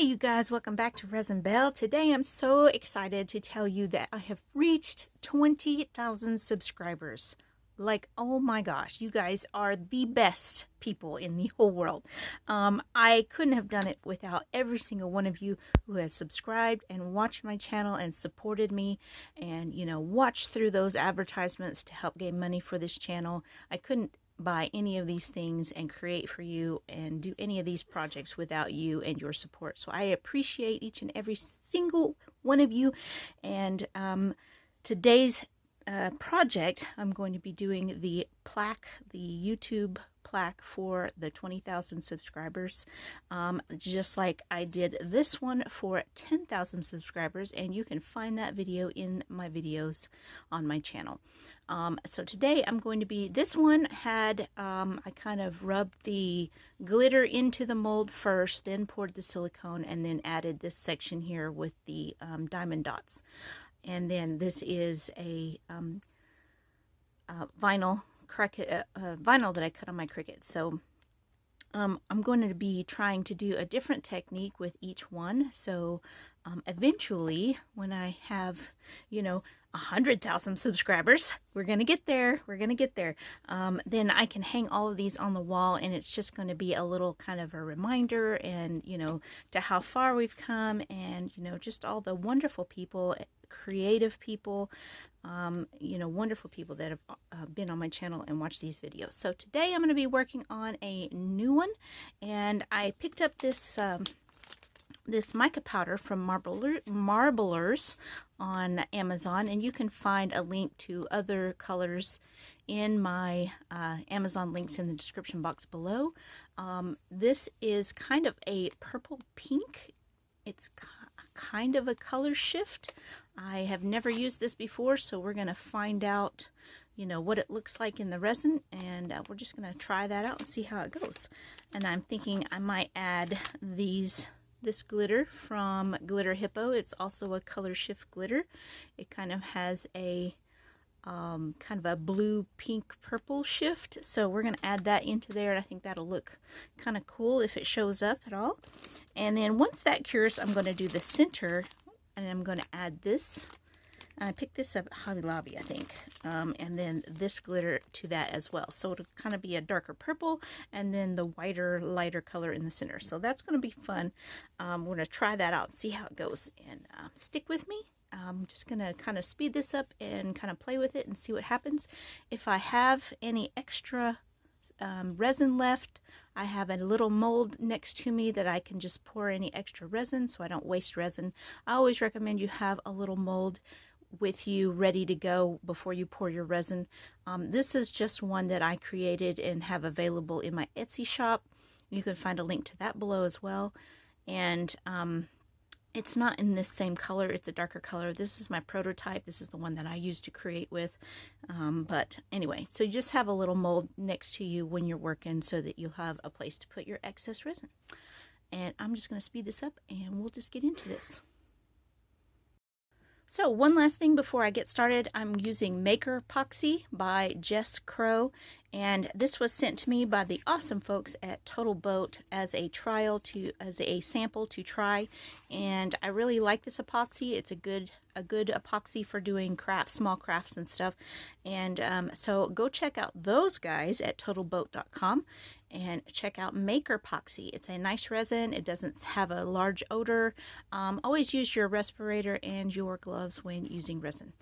you guys, welcome back to Resin Bell. Today I'm so excited to tell you that I have reached 20,000 subscribers. Like, oh my gosh, you guys are the best people in the whole world. I couldn't have done it without every single one of you who has subscribed and watched my channel and supported me and, watched through those advertisements to help gain money for this channel. I couldn't buy any of these things and create for you and do any of these projects without you and your support. So I appreciate each and every single one of you. And today's project, I'm going to be doing the plaque, the YouTube plaque for the 20,000 subscribers, just like I did this one for 10,000 subscribers, and you can find that video in my videos on my channel. So today I'm going to be, this one had, I kind of rubbed the glitter into the mold first, then poured the silicone, and then added this section here with the diamond dots. And then this is a vinyl that I cut on my Cricut. So I'm going to be trying to do a different technique with each one. So eventually, when I have, 100,000 subscribers, we're going to get there. We're going to get there. Then I can hang all of these on the wall, and it's just going to be a little kind of a reminder and, to how far we've come and, just all the wonderful people, creative people, wonderful people that have been on my channel and watched these videos. So today I'm going to be working on a new one, and I picked up this this mica powder from Marblers on Amazon, and you can find a link to other colors in my Amazon links in the description box below. This is kind of a purple pink. It's kind of a color shift. I have never used this before, so we're going to find out, what it looks like in the resin, and we're just going to try that out and see how it goes. And I'm thinking I might add this glitter from Glitter Hippo. It's also a color shift glitter. It kind of has a kind of a blue, pink, purple shift. So we're going to add that into there, and I think that'll look kind of cool if it shows up at all. And then once that cures, I'm going to do the center, and I'm going to add this. I picked this up at Hobby Lobby, I think, and then this glitter to that as well. So it'll kind of be a darker purple, and then the whiter, lighter color in the center. So that's going to be fun. We're going to try that out and see how it goes. And stick with me. I'm just going to kind of speed this up and kind of play with it and see what happens. If I have any extra resin left, I have a little mold next to me that I can just pour any extra resin so I don't waste resin. I always recommend you have a little mold with you ready to go before you pour your resin. This is just one that I created and have available in my Etsy shop. You can find a link to that below as well. And it's not in this same color, it's a darker color. This is my prototype. This is the one that I used to create with. But anyway, so you just have a little mold next to you when you're working so that you'll have a place to put your excess resin. And I'm just going to speed this up and we'll just get into this. So one last thing before I get started, I'm using Maker Epoxy by Jess Crow, and this was sent to me by the awesome folks at Total Boat as a sample to try, and I really like this epoxy. It's a good epoxy for doing small crafts and stuff. And so go check out those guys at totalboat.com and check out Maker Epoxy. It's a nice resin. It doesn't have a large odor. Always use your respirator and your gloves when using resin.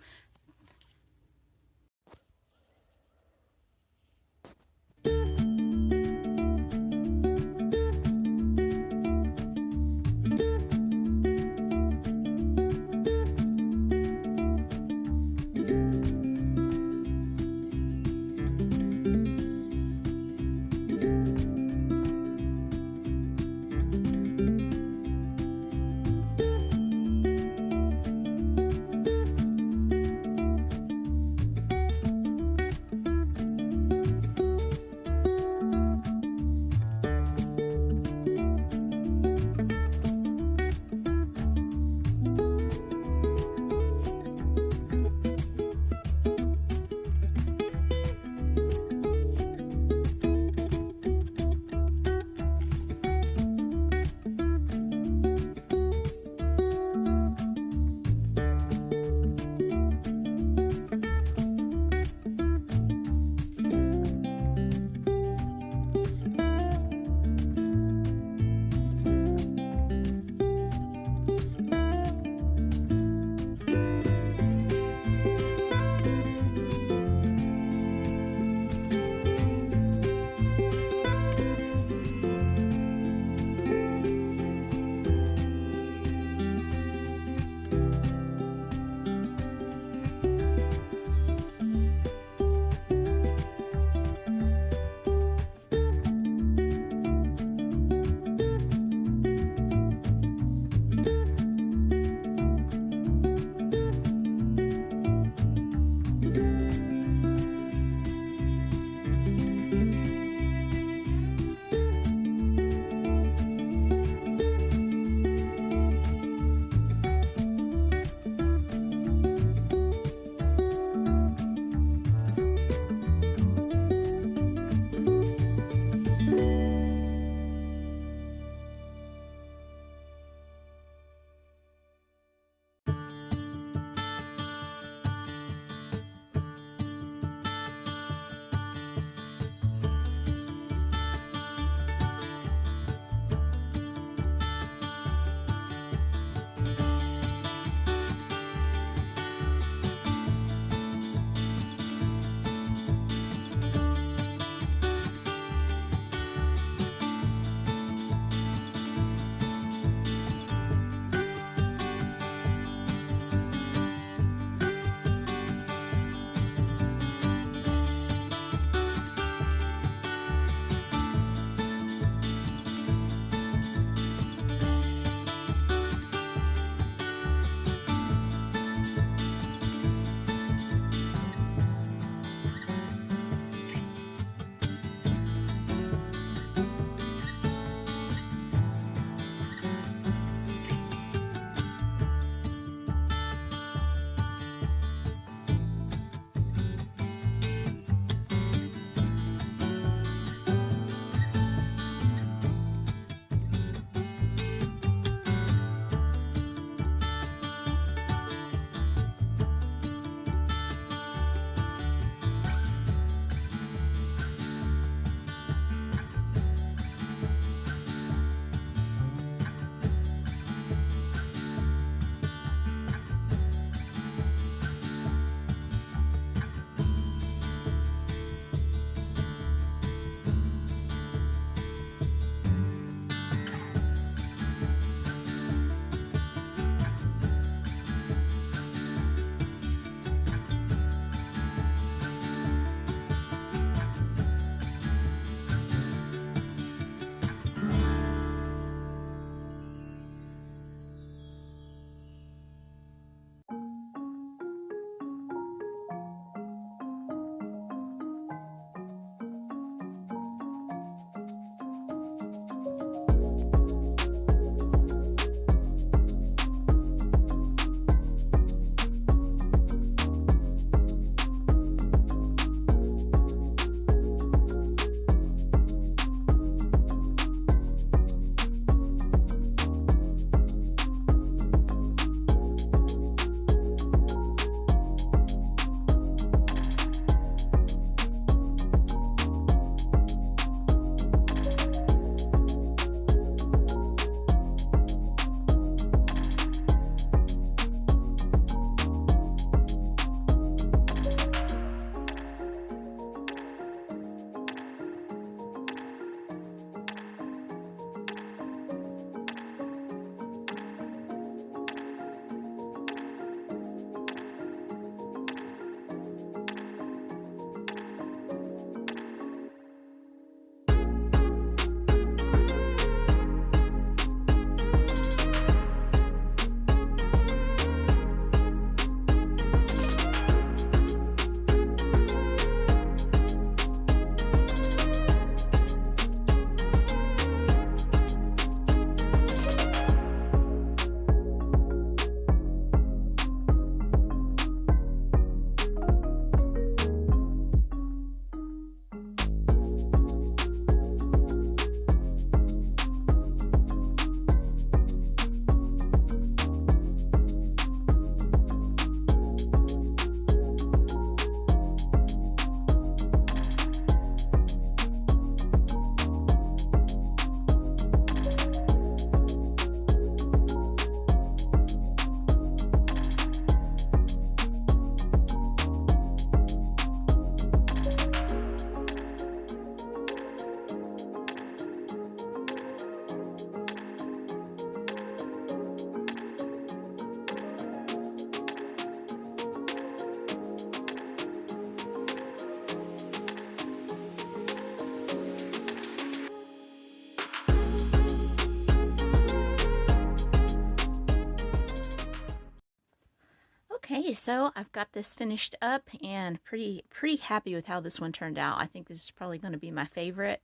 Okay, so I've got this finished up and pretty happy with how this one turned out. I think this is probably going to be my favorite.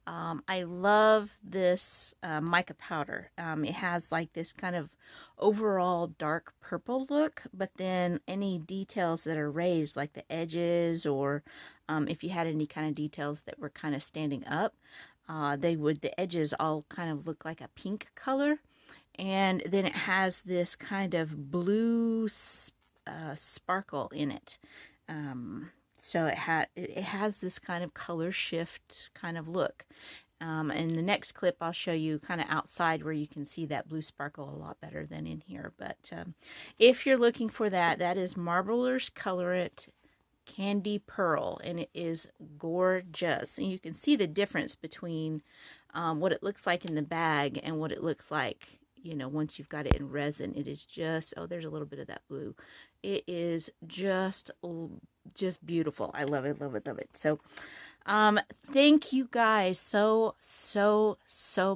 I love this mica powder. It has like this kind of overall dark purple look, but then any details that are raised, like the edges, or if you had any kind of details that were kind of standing up, the edges all kind of look like a pink color. And then it has this kind of blue sparkle in it. So it has this kind of color shift kind of look. In the next clip, I'll show you kind of outside where you can see that blue sparkle a lot better than in here. But if you're looking for that, that is Marbler's Colorant Candy Pearl, and it is gorgeous. And you can see the difference between what it looks like in the bag and what it looks like, you know, once you've got it in resin. It is just, oh, there's a little bit of that blue. It is just beautiful. I love it, love it, love it. So thank you guys so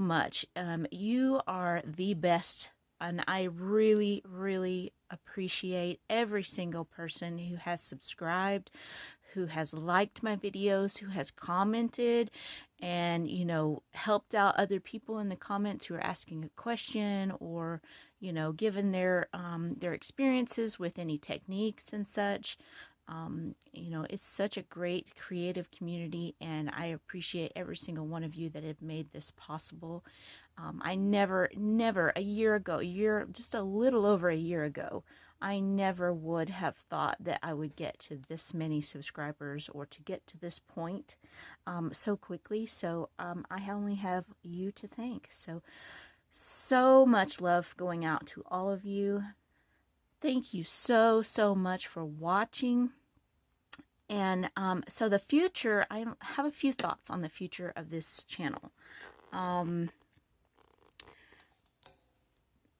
much. You are the best, and I really appreciate every single person who has subscribed, who has liked my videos, who has commented, and, you know, helped out other people in the comments who are asking a question, or, you know, given their experiences with any techniques and such. You know, it's such a great creative community, and I appreciate every single one of you that have made this possible. I never just a little over a year ago, I never would have thought that I would get to this many subscribers, or to get to this point so quickly. So I only have you to thank. So much love going out to all of you. Thank you so much for watching. And so the future, I have a few thoughts on the future of this channel.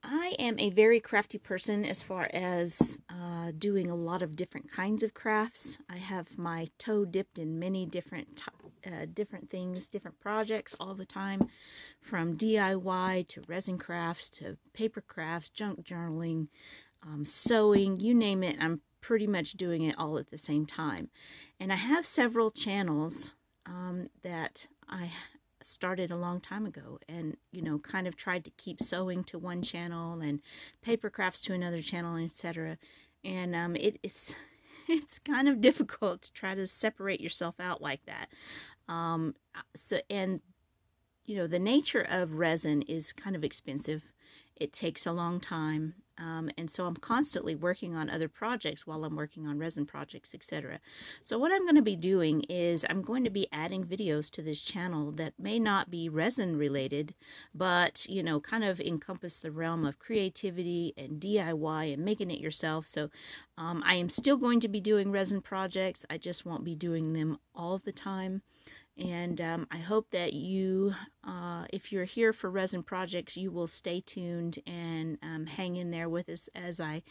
I am a very crafty person as far as doing a lot of different kinds of crafts. I have my toe dipped in many different things, different projects all the time, from DIY to resin crafts to paper crafts, junk journaling, sewing, you name it. I'm pretty much doing it all at the same time. And I have several channels that I started a long time ago, and, you know, kind of tried to keep sewing to one channel and paper crafts to another channel, etc. And it's kind of difficult to try to separate yourself out like that. And you know, the nature of resin is kind of expensive. It takes a long time. And so I'm constantly working on other projects while I'm working on resin projects, etc. So what I'm going to be doing is I'm going to be adding videos to this channel that may not be resin related, but, you know, kind of encompass the realm of creativity and DIY and making it yourself. So I am still going to be doing resin projects. I just won't be doing them all the time. And I hope that you, if you're here for resin projects, you will stay tuned and hang in there with us as I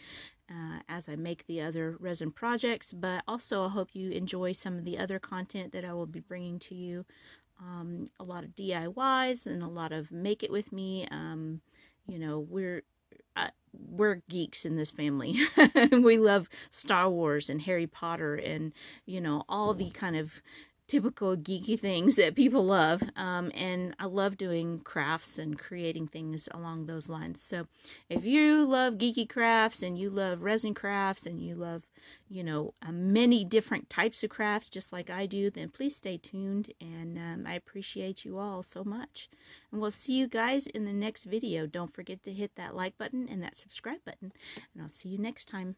make the other resin projects. But also, I hope you enjoy some of the other content that I will be bringing to you. A lot of DIYs and a lot of make it with me. You know, we're geeks in this family. We love Star Wars and Harry Potter and, you know, all the kind of typical geeky things that people love, and I love doing crafts and creating things along those lines. So if you love geeky crafts and you love resin crafts and you love, you know, many different types of crafts just like I do, then please stay tuned, and I appreciate you all so much. And we'll see you guys in the next video. Don't forget to hit that like button and that subscribe button, and I'll see you next time.